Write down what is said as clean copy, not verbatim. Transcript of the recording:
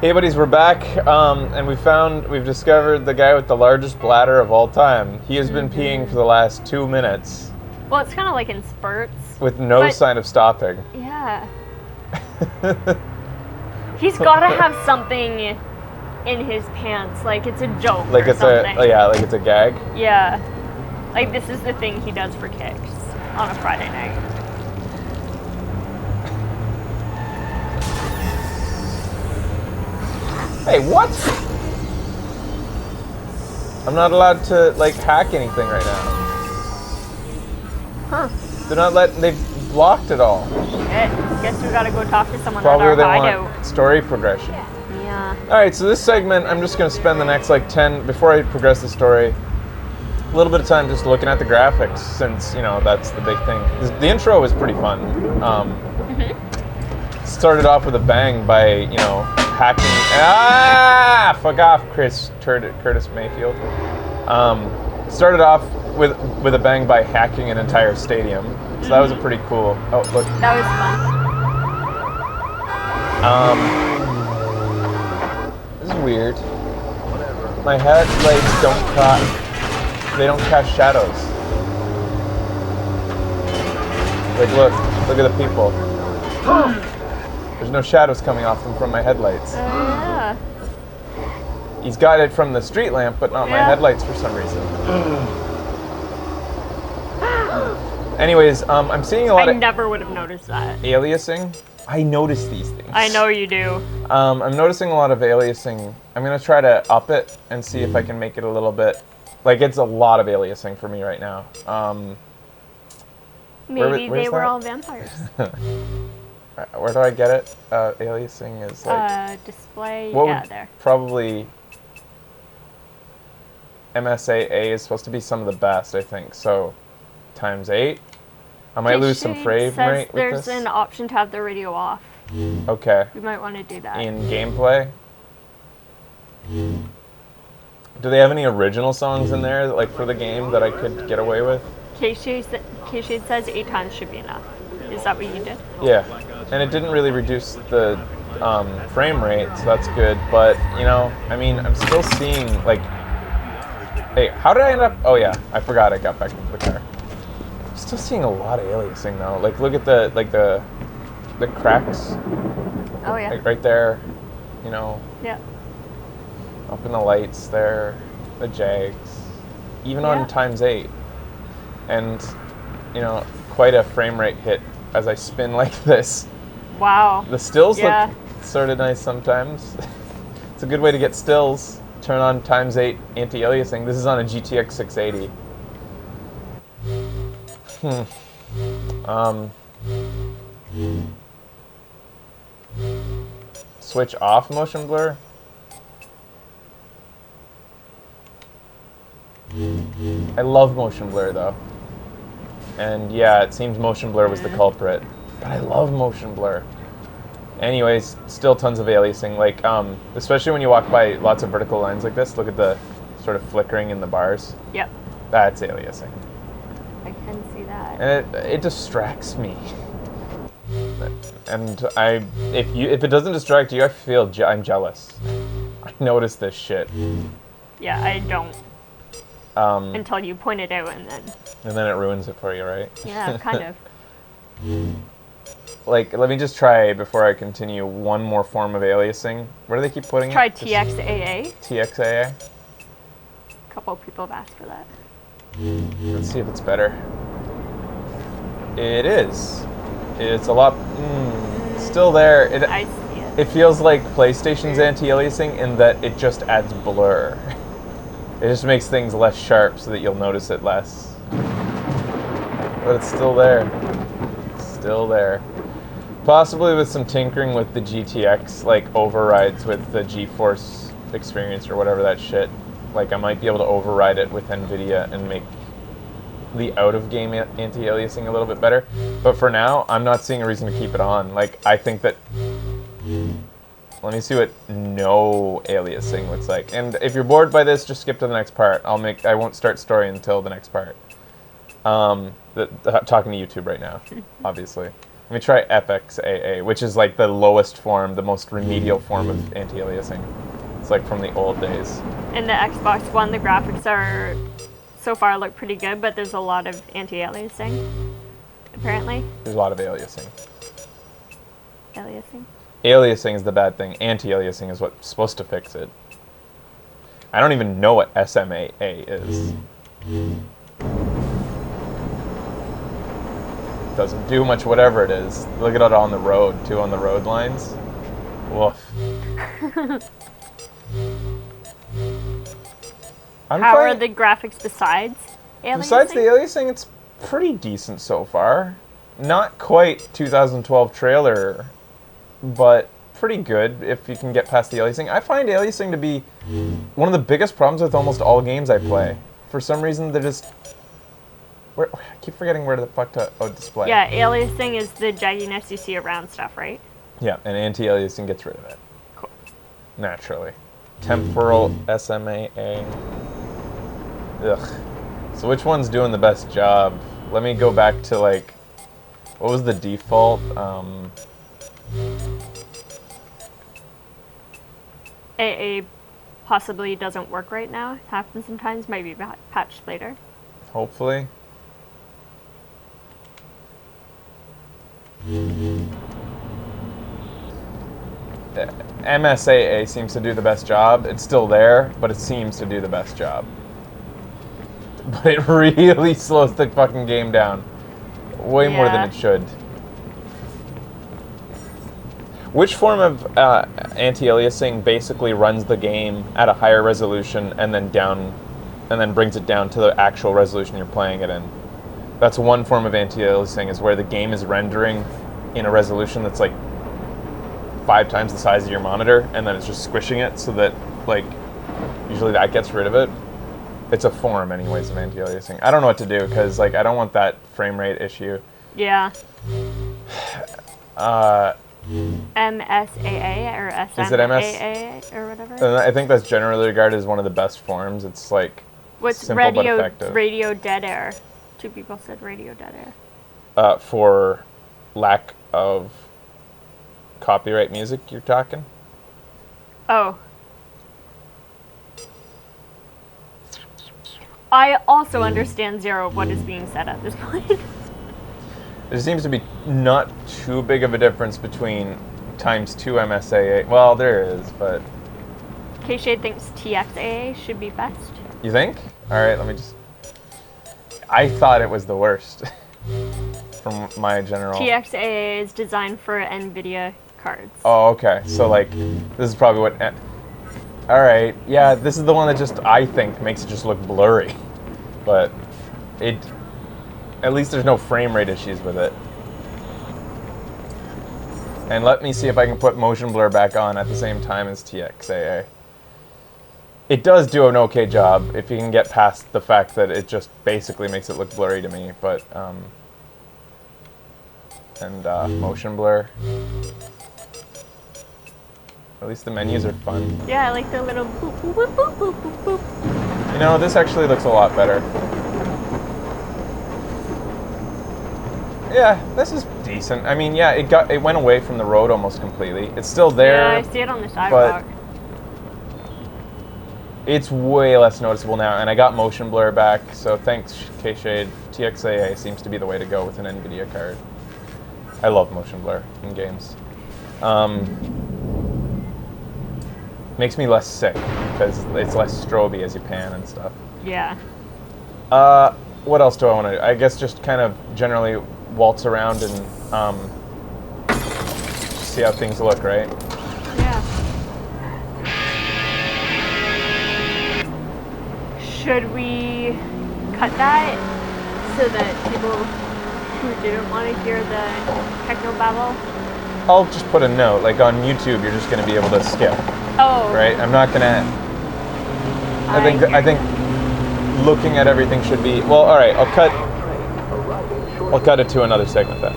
Hey buddies, we're back, and we've discovered the guy with the largest bladder of all time. He has been peeing for the last 2 minutes. Well, it's kind of like in spurts. With no sign of stopping. Yeah. He's got to have something in his pants, like it's a joke like or it's something. like it's a gag. Yeah. Like this is the thing he does for kicks on a Friday night. Hey, what? I'm not allowed to, like, hack anything right now. Huh. They're not they've blocked it all. Shit. Guess we gotta go talk to someone Probably at our they hideout. want story progression. Yeah. Alright, so this segment, I'm just going to spend the next, like, 10, before I progress the story, a little bit of time just looking at the graphics, since, you know, that's the big thing. The intro was pretty fun. Started off with a bang by, you know, hacking. Fuck off, Curtis Mayfield. Started off with a bang by hacking an entire stadium. So that was a pretty cool. Oh, look. That was fun. This is weird. My headlights they don't cast shadows. Like, look at the people. There's no shadows coming off them from my headlights. yeah. He's got it from the street lamp, but not my headlights for some reason. Anyways, I'm seeing a lot of... I never would have noticed that. Aliasing. I notice these things. I know you do. I'm noticing a lot of aliasing. I'm going to try to up it and see if I can make it a little bit... Like, it's a lot of aliasing for me right now. Maybe they were all vampires. Where do I get it? Aliasing is like... display, there. Probably... MSAA is supposed to be some of the best, I think. So, times 8. I might lose some frame rate with there's this. an option to have the radio off. Okay. We might want to do that. In gameplay? Do they have any original songs in there, like, for the game that I could get away with? K-Shade says 8 times should be enough. Is that what you did? Yeah. And it didn't really reduce the frame rate, so that's good. But, you know, I mean, I'm still seeing, like... Hey, how did I end up... Oh, yeah. I forgot I got back into the car. I'm still seeing a lot of aliasing, though. Like, look at the cracks. Oh, yeah. Like, right there. You know. Yeah. Up in the lights there. The jags. Even on times 8. And, you know, quite a frame rate hit as I spin like this. Wow. The stills look sort of nice sometimes. It's a good way to get stills. Turn on times 8 anti-aliasing. This is on a GTX 680. Switch off motion blur. I love motion blur though. And yeah, it seems motion blur was the culprit. But I love motion blur. Anyways, still tons of aliasing, like, especially when you walk by lots of vertical lines like this. Look at the sort of flickering in the bars. Yep. That's aliasing. I can see that. And it distracts me. And if it doesn't distract you, I feel I'm jealous. I notice this shit. Yeah, I don't. Until you point it out, and then it ruins it for you, right? Yeah, kind of. Like, let me just try, before I continue, one more form of aliasing. Where do they keep putting Try it? TXAA. TXAA? A couple of people have asked for that. Let's see if it's better. It is. It's a lot... still there. I see it. It feels like PlayStation's anti-aliasing in that it just adds blur. It just makes things less sharp so that you'll notice it less. But it's still there. Still there. Possibly with some tinkering with the GTX, like overrides with the GeForce experience or whatever that shit. Like, I might be able to override it with NVIDIA and make the out-of-game anti-aliasing a little bit better. But for now, I'm not seeing a reason to keep it on. Like, I think that... Let me see what no aliasing looks like. And if you're bored by this, just skip to the next part. I won't start story until the next part. Talking to YouTube right now, obviously. Let me try FXAA, which is like the lowest form, the most remedial form of anti-aliasing. It's like from the old days. In the Xbox One, the graphics are so far look pretty good, but there's a lot of anti-aliasing, apparently. There's a lot of aliasing. Aliasing? Aliasing is the bad thing. Anti-aliasing is what's supposed to fix it. I don't even know what SMAA is. Doesn't do much whatever it is. Look at it on the road, too, on the road lines. Woof. How are the graphics besides aliasing? Besides the aliasing, it's pretty decent so far. Not quite 2012 trailer, but pretty good if you can get past the aliasing. I find aliasing to be one of the biggest problems with almost all games I play. For some reason, they're just... I keep forgetting where the fuck to display. Yeah, aliasing is the jagginess you see around stuff, right? Yeah, and anti-aliasing gets rid of it. Cool. Naturally. Temporal SMAA. Ugh. So which one's doing the best job? Let me go back to like, what was the default? AA possibly doesn't work right now. It happens sometimes, might be patched later. Hopefully. MSAA seems to do the best job. It's still there, but it seems to do the best job. But it really slows the fucking game down. Way more than it should. Which form of anti-aliasing basically runs the game at a higher resolution and then brings it down to the actual resolution you're playing it in? That's one form of anti-aliasing, is where the game is rendering in a resolution that's like 5 times the size of your monitor, and then it's just squishing it so that, like, usually that gets rid of it. It's a form, anyways, of anti-aliasing. I don't know what to do, because, like, I don't want that frame rate issue. Yeah. MSAA or SMAA is it MS? or whatever? I think that's generally regarded as one of the best forms. It's, like, simple but effective. Radio dead air. 2 people said radio dead air. For lack of copyright music, you're talking? Oh. I also understand zero of what is being said at this point. There seems to be not too big of a difference between ×2 MSAA. Well, there is, but... K-Shade thinks TXAA should be best. You think? Alright, let me just... I thought it was the worst. From my general... TXAA is designed for NVIDIA cards. Oh, okay. So, like, this is probably what... Alright, yeah, this is the one that just, I think, makes it just look blurry. But it... At least there's no frame rate issues with it. And let me see if I can put motion blur back on at the same time as TXAA. It does do an okay job if you can get past the fact that it just basically makes it look blurry to me, but motion blur. At least the menus are fun. Yeah, I like the little boop boop boop boop boop boop boop. You know, this actually looks a lot better. Yeah, this is decent. I mean, yeah, it went away from the road almost completely. It's still there. Yeah, I see it on the sidewalk. But it's way less noticeable now, and I got motion blur back, so thanks, K-Shade. TXAA seems to be the way to go with an NVIDIA card. I love motion blur in games. Makes me less sick, because it's less stroby as you pan and stuff. Yeah. What else do I want to do? I guess just kind of generally waltz around and see how things look, right? Yeah. Should we cut that so that people who didn't want to hear the techno babble? I'll just put a note, like on YouTube, you're just going to be able to skip. Oh. Right? I'm not going to... I think looking at everything should be... Well, all right, I'll cut it to another segment then.